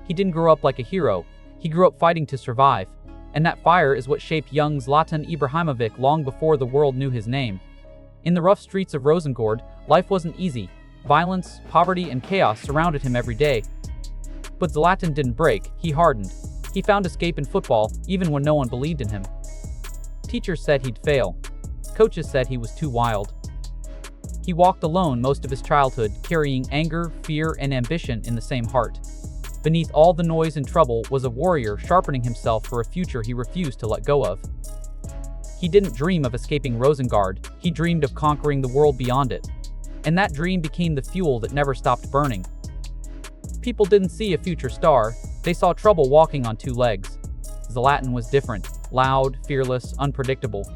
He didn't grow up like a hero, he grew up fighting to survive. And that fire is what shaped young Zlatan Ibrahimović long before the world knew his name. In the rough streets of Rosengård, life wasn't easy. Violence, poverty, and chaos surrounded him every day. But Zlatan didn't break, he hardened. He found escape in football, even when no one believed in him. Teachers said he'd fail. Coaches said he was too wild. He walked alone most of his childhood, carrying anger, fear, and ambition in the same heart. Beneath all the noise and trouble was a warrior sharpening himself for a future he refused to let go of. He didn't dream of escaping Rosengård, he dreamed of conquering the world beyond it. And that dream became the fuel that never stopped burning. People didn't see a future star, they saw trouble walking on two legs. Zlatan was different, loud, fearless, unpredictable.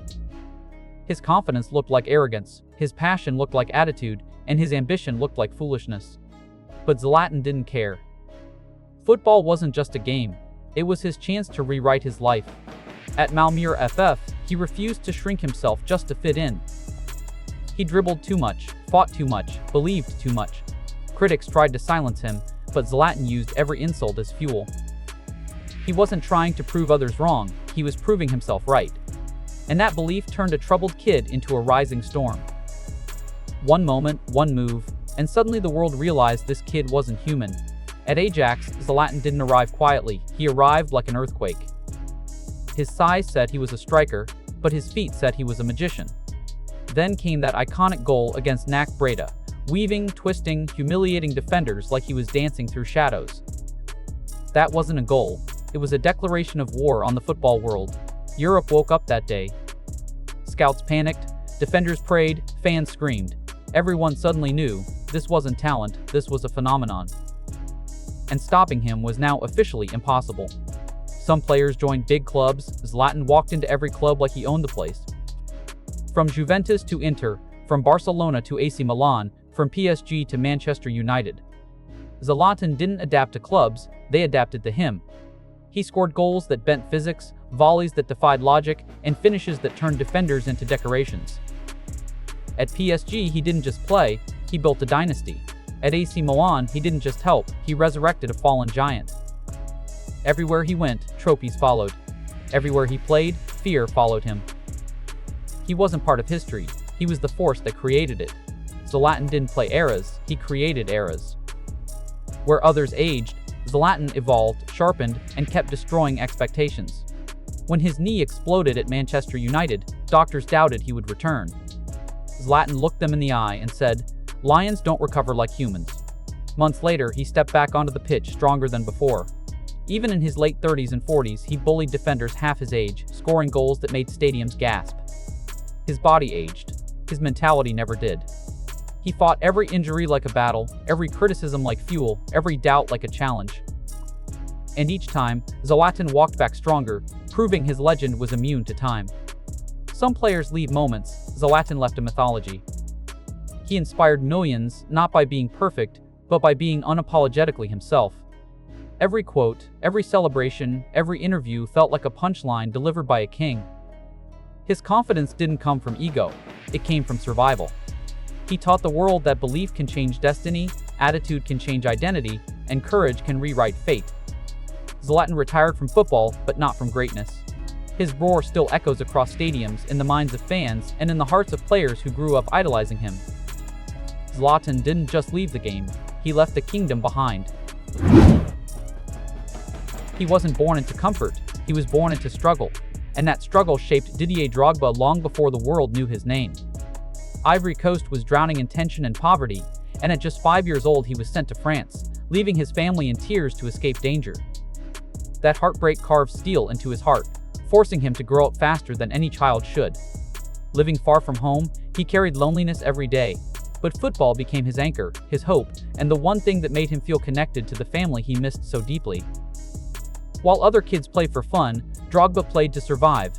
His confidence looked like arrogance, his passion looked like attitude, and his ambition looked like foolishness. But Zlatan didn't care. Football wasn't just a game, it was his chance to rewrite his life. At Malmö FF, he refused to shrink himself just to fit in. He dribbled too much, fought too much, believed too much. Critics tried to silence him, but Zlatan used every insult as fuel. He wasn't trying to prove others wrong, he was proving himself right. And that belief turned a troubled kid into a rising storm. One moment, one move, and suddenly the world realized this kid wasn't human. At Ajax, Zlatan didn't arrive quietly, he arrived like an earthquake. His size said he was a striker, but his feet said he was a magician. Then came that iconic goal against NAC Breda, weaving, twisting, humiliating defenders like he was dancing through shadows. That wasn't a goal, it was a declaration of war on the football world. Europe woke up that day. Scouts panicked, defenders prayed, fans screamed. Everyone suddenly knew, this wasn't talent, this was a phenomenon. And stopping him was now officially impossible. Some players joined big clubs, Zlatan walked into every club like he owned the place. From Juventus to Inter, from Barcelona to AC Milan, from PSG to Manchester United. Zlatan didn't adapt to clubs, they adapted to him. He scored goals that bent physics, volleys that defied logic, and finishes that turned defenders into decorations. At PSG, he didn't just play, he built a dynasty. At AC Milan, he didn't just help, he resurrected a fallen giant. Everywhere he went, trophies followed. Everywhere he played, fear followed him. He wasn't part of history, he was the force that created it. Zlatan didn't play eras, he created eras. Where others aged, Zlatan evolved, sharpened, and kept destroying expectations. When his knee exploded at Manchester United, doctors doubted he would return. Zlatan looked them in the eye and said, "Lions don't recover like humans." Months later, he stepped back onto the pitch stronger than before. Even in his late 30s and 40s, he bullied defenders half his age, scoring goals that made stadiums gasp. His body aged. His mentality never did. He fought every injury like a battle, every criticism like fuel, every doubt like a challenge. And each time, Zlatan walked back stronger, proving his legend was immune to time. Some players leave moments, Zlatan left a mythology. He inspired millions, not by being perfect, but by being unapologetically himself. Every quote, every celebration, every interview felt like a punchline delivered by a king. His confidence didn't come from ego, it came from survival. He taught the world that belief can change destiny, attitude can change identity, and courage can rewrite fate. Zlatan retired from football, but not from greatness. His roar still echoes across stadiums, in the minds of fans, and in the hearts of players who grew up idolizing him. Zlatan didn't just leave the game, he left a kingdom behind. He wasn't born into comfort, he was born into struggle, and that struggle shaped Didier Drogba long before the world knew his name. Ivory Coast was drowning in tension and poverty, and at just 5 years old he was sent to France, leaving his family in tears to escape danger. That heartbreak carved steel into his heart, forcing him to grow up faster than any child should. Living far from home, he carried loneliness every day, but football became his anchor, his hope, and the one thing that made him feel connected to the family he missed so deeply. While other kids played for fun, Drogba played to survive.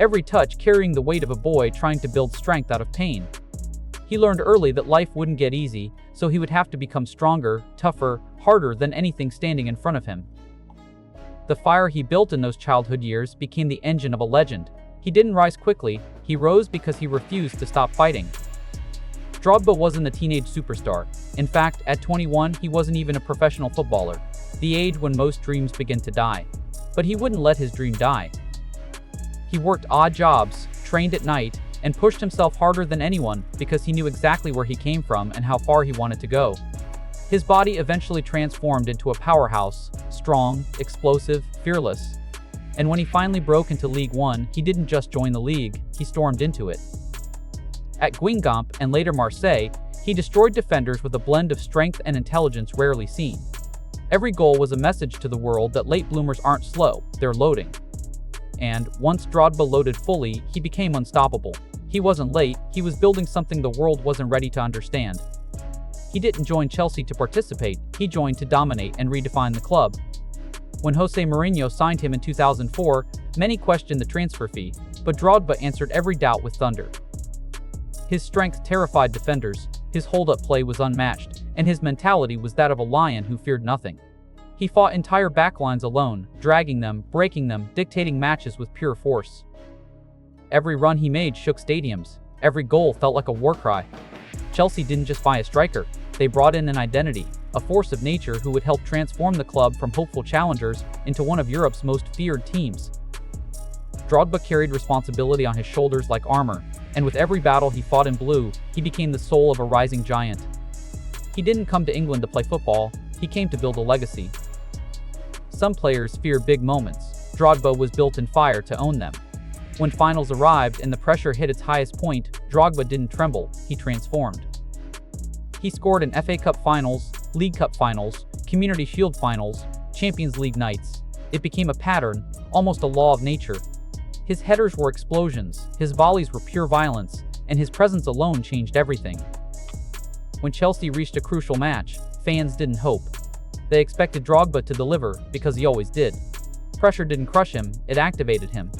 Every touch carrying the weight of a boy trying to build strength out of pain. He learned early that life wouldn't get easy, so he would have to become stronger, tougher, harder than anything standing in front of him. The fire he built in those childhood years became the engine of a legend. He didn't rise quickly, he rose because he refused to stop fighting. Drogba wasn't a teenage superstar. In fact, at 21, he wasn't even a professional footballer, the age when most dreams begin to die. But he wouldn't let his dream die. He worked odd jobs, trained at night, and pushed himself harder than anyone because he knew exactly where he came from and how far he wanted to go. His body eventually transformed into a powerhouse, strong, explosive, fearless. And when he finally broke into League One, he didn't just join the league, he stormed into it. At Guingamp and later Marseille, he destroyed defenders with a blend of strength and intelligence rarely seen. Every goal was a message to the world that late bloomers aren't slow, they're loading. And once Drogba loaded fully, he became unstoppable. He wasn't late, he was building something the world wasn't ready to understand. He didn't join Chelsea to participate, he joined to dominate and redefine the club. When Jose Mourinho signed him in 2004, many questioned the transfer fee, but Drogba answered every doubt with thunder. His strength terrified defenders, his hold-up play was unmatched, and his mentality was that of a lion who feared nothing. He fought entire backlines alone, dragging them, breaking them, dictating matches with pure force. Every run he made shook stadiums, every goal felt like a war cry. Chelsea didn't just buy a striker, they brought in an identity, a force of nature who would help transform the club from hopeful challengers into one of Europe's most feared teams. Drogba carried responsibility on his shoulders like armor, and with every battle he fought in blue, he became the soul of a rising giant. He didn't come to England to play football, he came to build a legacy. Some players fear big moments. Drogba was built in fire to own them. When finals arrived and the pressure hit its highest point, Drogba didn't tremble, he transformed. He scored in FA Cup finals, League Cup finals, Community Shield finals, Champions League nights. It became a pattern, almost a law of nature. His headers were explosions, his volleys were pure violence, and his presence alone changed everything. When Chelsea reached a crucial match, fans didn't hope. They expected Drogba to deliver, because he always did. Pressure didn't crush him, it activated him.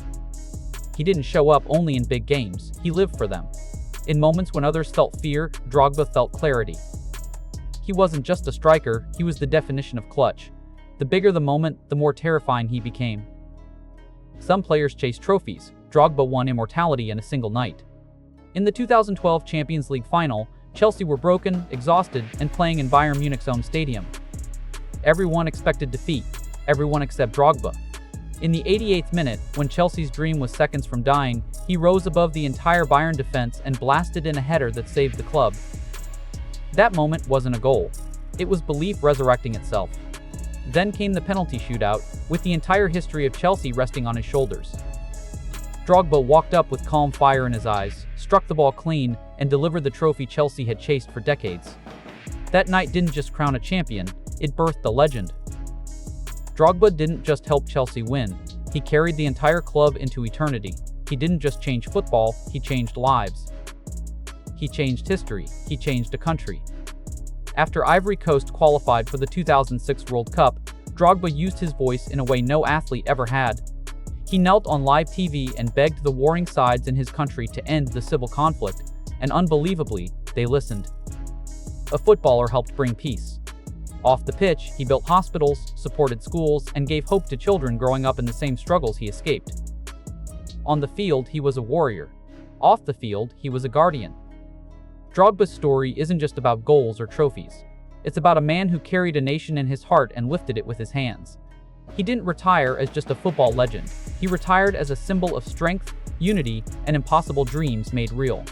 He didn't show up only in big games, he lived for them. In moments when others felt fear, Drogba felt clarity. He wasn't just a striker, he was the definition of clutch. The bigger the moment, the more terrifying he became. Some players chased trophies. Drogba won immortality in a single night. In the 2012 Champions League final, Chelsea were broken, exhausted, and playing in Bayern Munich's own stadium. Everyone expected defeat, everyone except Drogba. In the 88th minute, when Chelsea's dream was seconds from dying, he rose above the entire Bayern defense and blasted in a header that saved the club. That moment wasn't a goal. It was belief resurrecting itself. Then came the penalty shootout, with the entire history of Chelsea resting on his shoulders. Drogba walked up with calm fire in his eyes, struck the ball clean, and delivered the trophy Chelsea had chased for decades. That night didn't just crown a champion, it birthed a legend. Drogba didn't just help Chelsea win, he carried the entire club into eternity. He didn't just change football, he changed lives. He changed history, he changed a country. After Ivory Coast qualified for the 2006 World Cup, Drogba used his voice in a way no athlete ever had. He knelt on live TV and begged the warring sides in his country to end the civil conflict, and unbelievably, they listened. A footballer helped bring peace. Off the pitch, he built hospitals, supported schools, and gave hope to children growing up in the same struggles he escaped. On the field, he was a warrior. Off the field, he was a guardian. Drogba's story isn't just about goals or trophies. It's about a man who carried a nation in his heart and lifted it with his hands. He didn't retire as just a football legend. He retired as a symbol of strength, unity, and impossible dreams made real.